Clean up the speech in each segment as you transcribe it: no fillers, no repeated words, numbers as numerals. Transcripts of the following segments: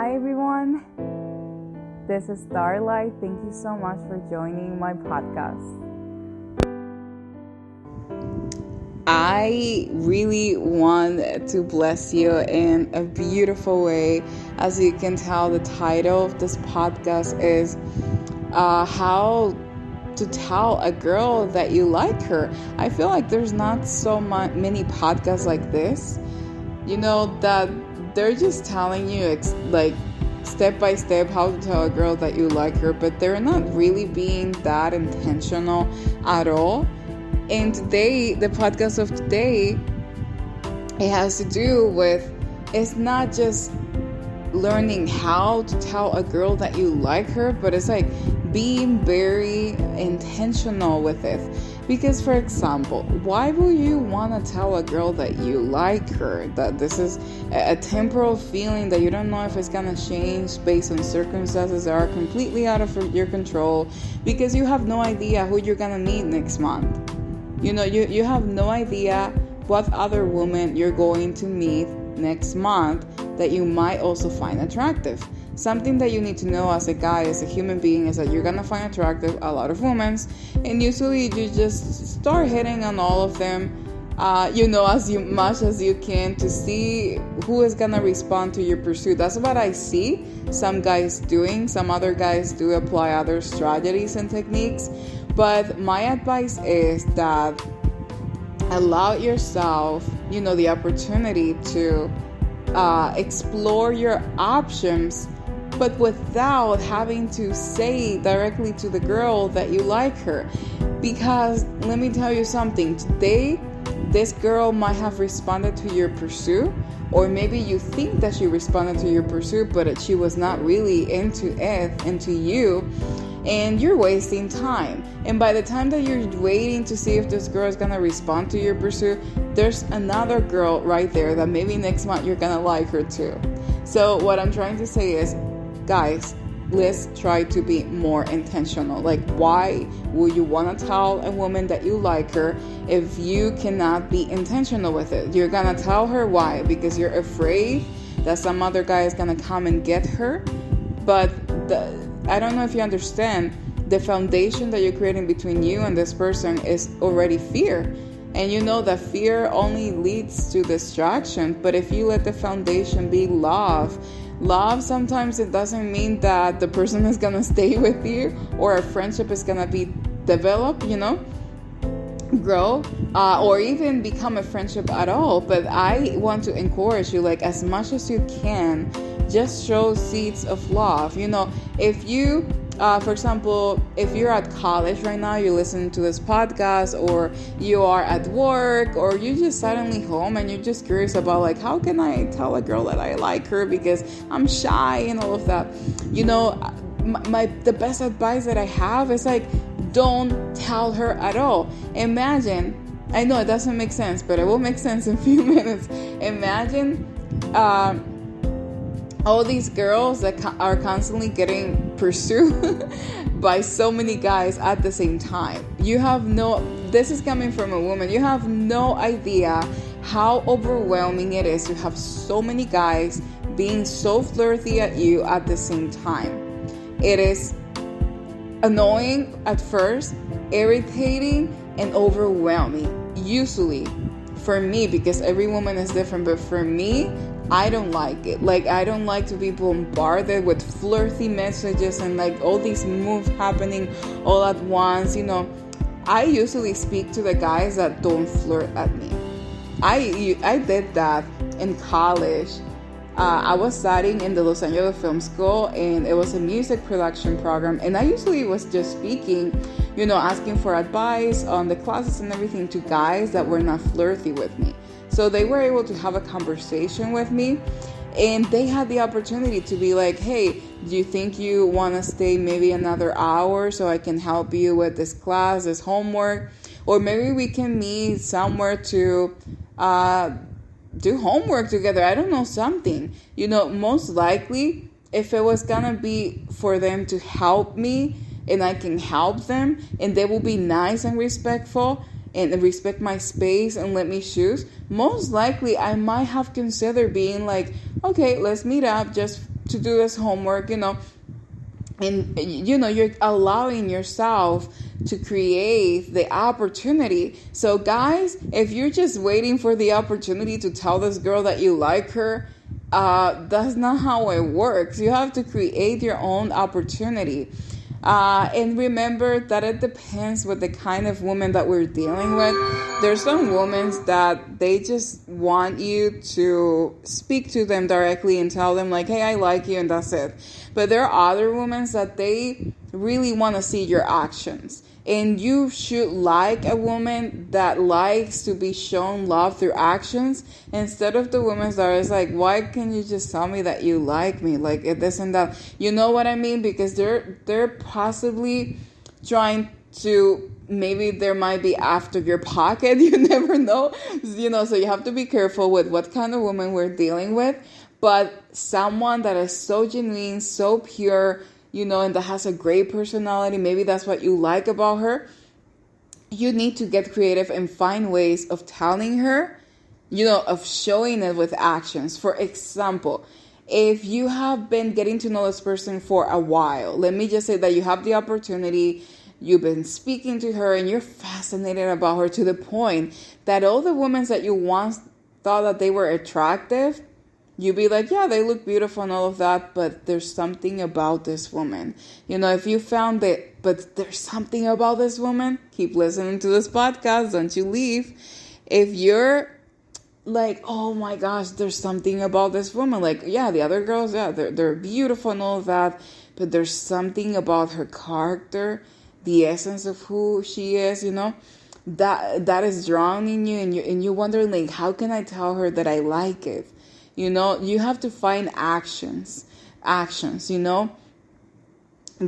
Hi everyone, this is Starlight. Thank you so much for joining my podcast. I really want to bless you in a beautiful way. As you can tell, the title of this podcast is How to Tell a Girl That You Like Her. I feel like there's not so many podcasts like this, that they're just telling you like step by step how to tell a girl that you like her, but they're not really being that intentional at all. And today, the podcast of today, it has to do with, it's not just learning how to tell a girl that you like her, but it's like being very intentional with it. Because, for example, why will you want to tell a girl that you like her, that this is a temporal feeling that you don't know if it's going to change based on circumstances that are completely out of your control, because you have no idea who you're going to meet next month. You have no idea what other woman you're going to meet next month that you might also find attractive. Something that you need to know as a guy, as a human being, is that you're going to find attractive a lot of women, and usually you just start hitting on all of them, as much as you can, to see who is going to respond to your pursuit. That's what I see some guys doing. Some other guys do apply other strategies and techniques, but my advice is that allow yourself, the opportunity to explore your options, but without having to say directly to the girl that you like her. Because let me tell you something, today this girl might have responded to your pursuit, or maybe you think that she responded to your pursuit, but she was not really into you, and you're wasting time. And by the time that you're waiting to see if this girl is gonna respond to your pursuit, there's another girl right there that maybe next month you're gonna like her too. So what I'm trying to say is, guys, let's try to be more intentional. Like, why would you want to tell a woman that you like her if you cannot be intentional with it? You're gonna tell her why? Because you're afraid that some other guy is gonna come and get her. But I don't know if you understand, the foundation that you're creating between you and this person is already fear. And you know that fear only leads to distraction. But if you let the foundation be love, sometimes it doesn't mean that the person is going to stay with you or a friendship is going to be developed, grow, or even become a friendship at all. But I want to encourage you, like, as much as you can, just show seeds of love. If you for example, if you're at college right now, you listen to this podcast, or you are at work, or you're just suddenly home and you're just curious about, like, how can I tell a girl that I like her because I'm shy and all of that. The best advice that I have is, like, don't tell her at all. Imagine, I know it doesn't make sense, but it will make sense in a few minutes. Imagine all these girls that are constantly getting pursued by so many guys at the same time. This is coming from a woman. You have no idea how overwhelming it is to have so many guys being so flirty at you at the same time. It is annoying at first, irritating, and overwhelming. Usually, for me, because every woman is different, but for me, I don't like it. Like, I don't like to be bombarded with flirty messages and, like, all these moves happening all at once. I usually speak to the guys that don't flirt at me. I did that in college. I was studying in the Los Angeles Film School, and it was a music production program, and I usually was just speaking, asking for advice on the classes and everything to guys that were not flirty with me. So they were able to have a conversation with me, and they had the opportunity to be like, hey, do you think you want to stay maybe another hour so I can help you with this class, this homework? Or maybe we can meet somewhere to do homework together. I don't know, something. Most likely, if it was going to be for them to help me and I can help them and they will be nice and respectful, and respect my space and let me choose, most likely I might have considered being like, okay, let's meet up just to do this homework, and you're allowing yourself to create the opportunity. So guys, if you're just waiting for the opportunity to tell this girl that you like her, that's not how it works. You have to create your own opportunity. And remember that it depends with the kind of woman that we're dealing with. There's some women that they just want you to speak to them directly and tell them like, hey, I like you, and that's it. But there are other women that they really want to see your actions. And you should like a woman that likes to be shown love through actions, instead of the women that is like, why can't you just tell me that you like me? Like this and that. You know what I mean? Because they're possibly trying to, maybe there might be after your pocket. You never know. So you have to be careful with what kind of woman we're dealing with. But someone that is so genuine, so pure, and that has a great personality, maybe that's what you like about her, you need to get creative and find ways of telling her, of showing it with actions. For example, if you have been getting to know this person for a while, let me just say that you have the opportunity, you've been speaking to her, and you're fascinated about her to the point that all the women that you once thought that they were attractive, you'd be like, yeah, they look beautiful and all of that, but there's something about this woman. If you found it, but there's something about this woman, keep listening to this podcast, don't you leave. If you're like, oh my gosh, there's something about this woman. Like, yeah, the other girls, yeah, they're beautiful and all of that, but there's something about her character, the essence of who she is, that is drowning you, and you're wondering, like, how can I tell her that I like it? You have to find actions,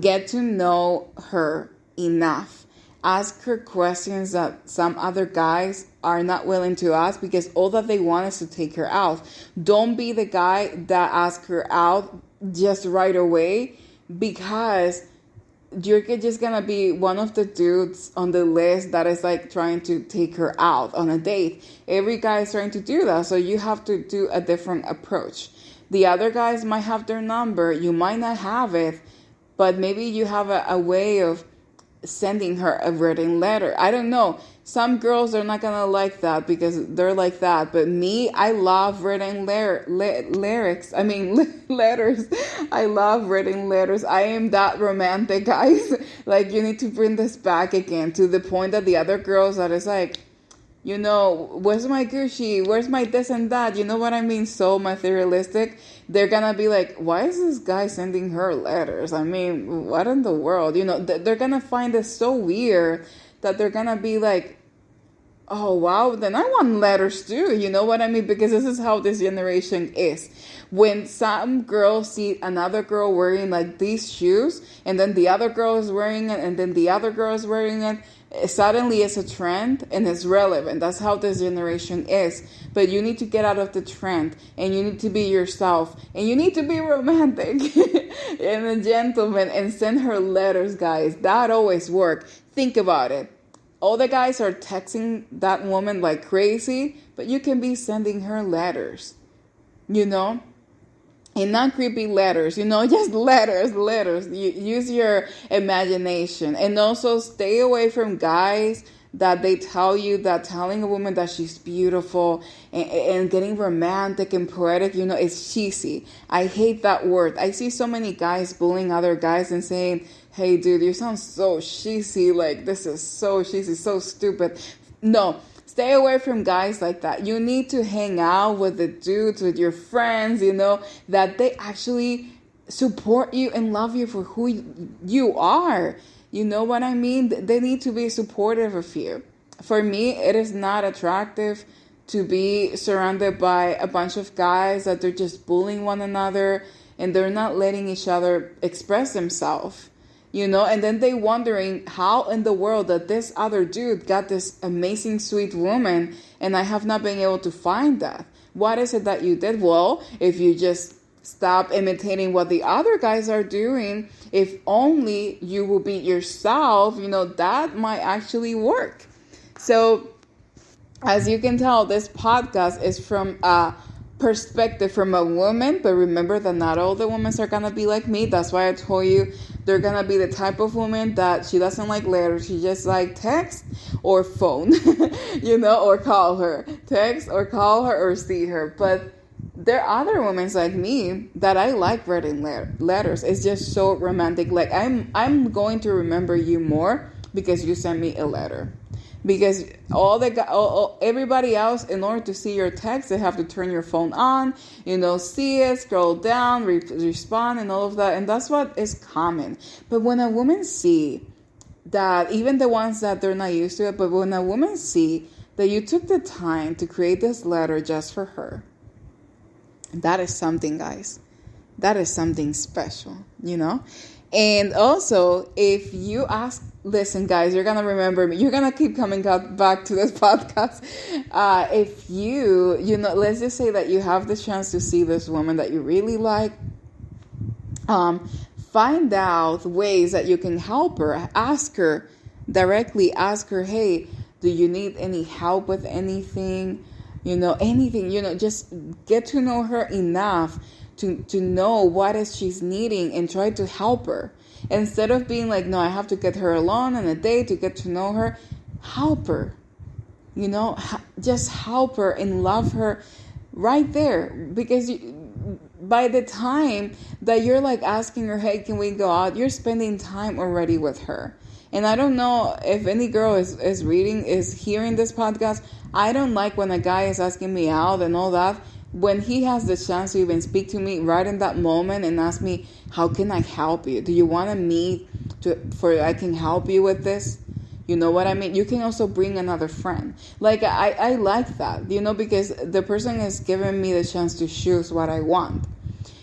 get to know her enough. Ask her questions that some other guys are not willing to ask, because all that they want is to take her out. Don't be the guy that asks her out just right away, because you're just gonna be one of the dudes on the list that is like trying to take her out on a date. Every guy is trying to do that, so you have to do a different approach. The other guys might have their number, you might not have it, but maybe you have a way of sending her a written letter. I don't know. Some girls are not gonna like that because they're like that. But me, I love written lyrics. I mean, letters. I love written letters. I am that romantic, guys. Like, you need to bring this back again, to the point that the other girls that is like, where's my Gucci? Where's my this and that? You know what I mean? So materialistic. They're gonna be like, why is this guy sending her letters? I mean, what in the world? They're gonna find it so weird that they're gonna be like, oh, wow, then I want letters too. You know what I mean? Because this is how this generation is. When some girls see another girl wearing like these shoes, and then the other girl is wearing it, and then the other girl is wearing it, suddenly it's a trend and it's relevant. That's how this generation is. But you need to get out of the trend, and you need to be yourself, and you need to be romantic and a gentleman, and send her letters, guys. That always works. Think about it. All the guys are texting that woman like crazy, but you can be sending her letters, and not creepy letters, just letters. Use your imagination. And also stay away from guys that they tell you that telling a woman that she's beautiful and getting romantic and poetic, is cheesy. I hate that word. I see so many guys bullying other guys and saying, hey, dude, you sound so cheesy. Like, this is so cheesy, so stupid. No. Stay away from guys like that. You need to hang out with the dudes, with your friends, that they actually support you and love you for who you are. You know what I mean? They need to be supportive of you. For me, it is not attractive to be surrounded by a bunch of guys that they're just bullying one another and they're not letting each other express themselves. And then they wondering how in the world that this other dude got this amazing, sweet woman, and I have not been able to find that. What is it that you did? Well, if you just stop imitating what the other guys are doing, if only you will be yourself, that might actually work. So, as you can tell, this podcast is from a perspective from a woman, but remember that not all the women are gonna be like me. That's why I told you they're gonna be the type of woman that she doesn't like letters. She just like text or phone, or call her, text or call her or see her. But there are other women like me that I like writing letters. It's just so romantic. Like I'm going to remember you more because you sent me a letter. Because everybody else, in order to see your text, they have to turn your phone on, see it, scroll down, respond, and all of that. And that's what is common. But when a woman see that, even the ones that they're not used to it, but when a woman see that you took the time to create this letter just for her, that is something, guys. That is something special, And also, if you ask, listen, guys, you're going to remember me. You're going to keep coming back to this podcast. If you let's just say that you have the chance to see this woman that you really like. Find out ways that you can help her. Ask her directly. Ask her, hey, do you need any help with anything? Anything, just get to know her enough to know what is she's needing and try to help her. Instead of being like, no, I have to get her alone on a date to get to know her. Help her, just help her and love her right there. Because by the time that you're like asking her, hey, can we go out? You're spending time already with her. And I don't know if any girl is hearing this podcast. I don't like when a guy is asking me out and all that. When he has the chance to even speak to me right in that moment and ask me, how can I help you? Do you want to meet for I can help you with this? You know what I mean? You can also bring another friend. Like, I like that, because the person is giving me the chance to choose what I want.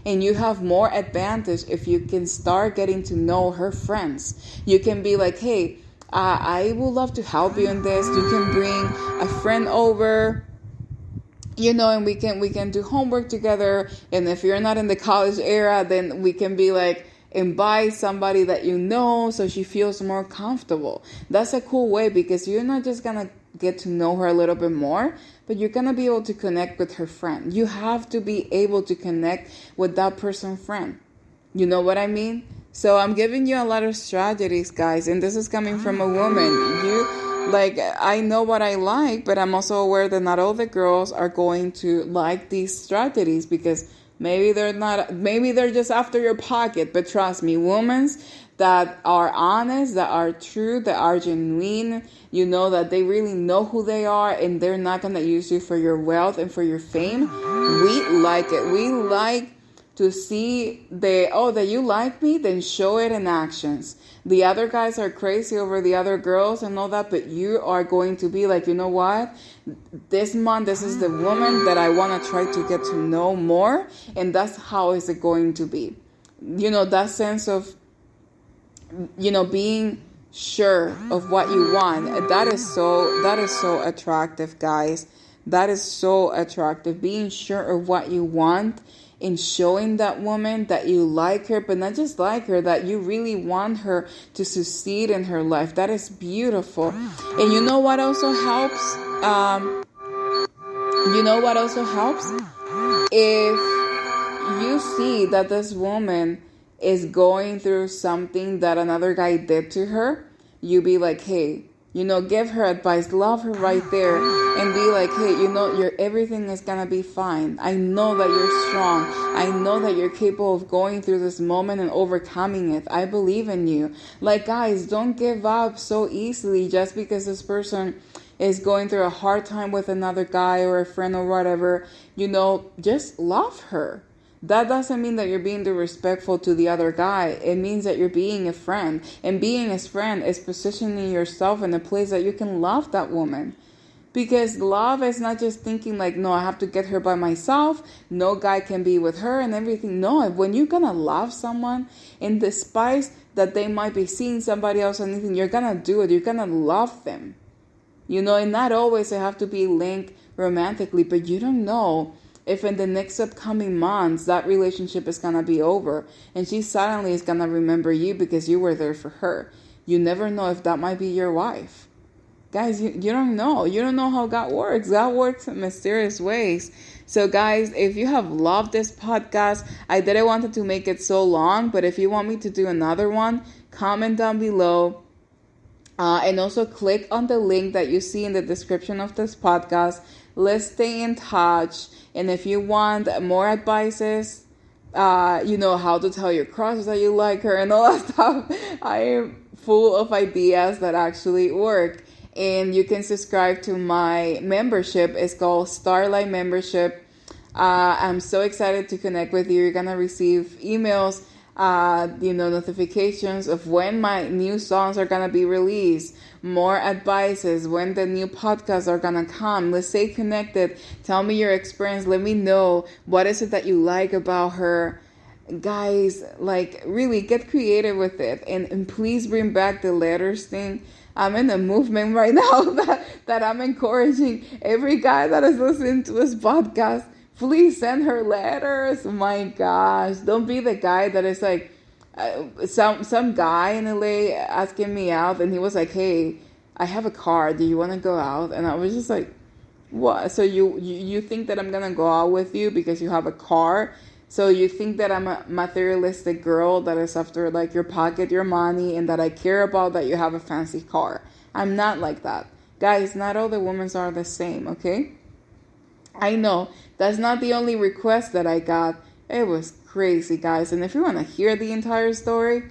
And you have more advantage if you can start getting to know her friends. You can be like, hey, I would love to help you in this. You can bring a friend over, and we can do homework together. And if you're not in the college era, then we can be like, invite somebody that so she feels more comfortable. That's a cool way, because you're not just going to get to know her a little bit more, but you're going to be able to connect with her friend. You have to be able to connect with that person's friend. You know what I mean? So I'm giving you a lot of strategies, guys, and this is coming from a woman. I know what I like, but I'm also aware that not all the girls are going to like these strategies, because maybe they're just after your pocket. But trust me, women that are honest, that are true, that are genuine, that they really know who they are, and they're not going to use you for your wealth and for your fame. We like it. We like to see that you like me, then show it in actions. The other guys are crazy over the other girls and all that, but you are going to be like, you know what? This month, this is the woman that I want to try to get to know more, and that's how is it going to be. That sense of, being sure of what you want. That is so attractive, guys. That is so attractive. Being sure of what you want and showing that woman that you like her, but not just like her, that you really want her to succeed in her life. That is beautiful. And you know what also helps? If you see that this woman is going through something that another guy did to her, you be like, hey, give her advice, love her right there, and be like, hey, your everything is gonna be fine. I know that you're strong. I know that you're capable of going through this moment and overcoming it. I believe in you. Like, guys, don't give up so easily just because this person is going through a hard time with another guy or a friend or whatever. Just love her. That doesn't mean that you're being disrespectful to the other guy. It means that you're being a friend. And being a friend is positioning yourself in a place that you can love that woman. Because love is not just thinking like, no, I have to get her by myself. No guy can be with her and everything. No, when you're going to love someone, and despite that they might be seeing somebody else or anything, you're going to do it. You're going to love them. And not always they have to be linked romantically, but you don't know if in the next upcoming months that relationship is going to be over and she suddenly is going to remember you because you were there for her. You never know if that might be your wife. Guys, you don't know. You don't know how God works. God works in mysterious ways. So guys, if you have loved this podcast, I didn't want to make it so long, but if you want me to do another one, comment down below. And also click on the link that you see in the description of this podcast. Let's stay in touch. And if you want more advices, how to tell your crush that you like her and all that stuff, I am full of ideas that actually work. And you can subscribe to my membership. It's called Starlight Membership. I'm so excited to connect with you. You're going to receive emails, notifications of when my new songs are going to be released, more advices, when the new podcasts are going to come. Let's stay connected. Tell me your experience. Let me know what is it that you like about her. Guys, really get creative with it. And please bring back the letters thing. I'm in a movement right now that I'm encouraging every guy that is listening to this podcast. Please send her letters. Oh my gosh. Don't be the guy that is like, some guy in LA asking me out, and he was like, hey, I have a car. Do you want to go out? And I was just like, what? So you think that I'm going to go out with you because you have a car? So you think that I'm a materialistic girl that is after your pocket, your money, and that I care about that you have a fancy car. I'm not like that. Guys, not all the women are the same, okay? I know that's not the only request that I got. It was crazy, guys. And if you want to hear the entire story,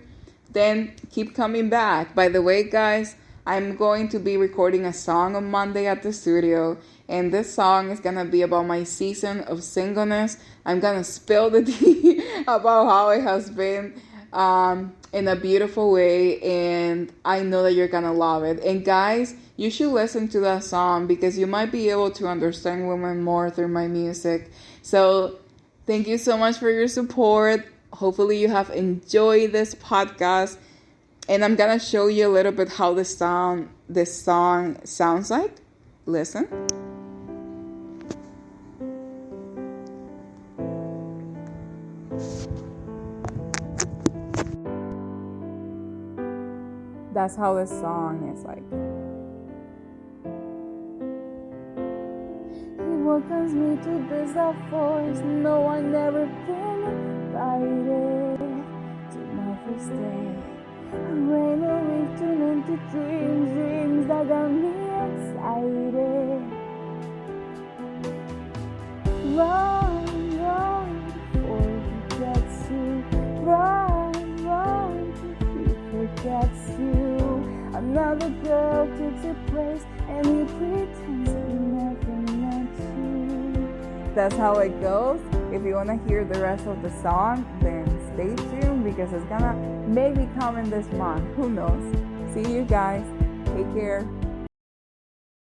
then keep coming back. By the way, guys, I'm going to be recording a song on Monday at the studio. And this song is going to be about my season of singleness. I'm going to spill the tea about how it has been in a beautiful way. And I know that you're going to love it. And guys, you should listen to that song because you might be able to understand women more through my music. So thank you so much for your support. Hopefully you have enjoyed this podcast. And I'm going to show you a little bit how this song sounds like. Listen. That's how this song is like. He welcomes me to this forest. No, I never been invited to my first day. Rain and leaf turn into dreams that got me excited. Run, before he gets you. Run, he forgets you. Another girl takes your place, and he pretends he never met you. That's how it goes. If you want to hear the rest of the song, then stay tuned because it's gonna maybe come in this month. Who knows? See you guys. Take care.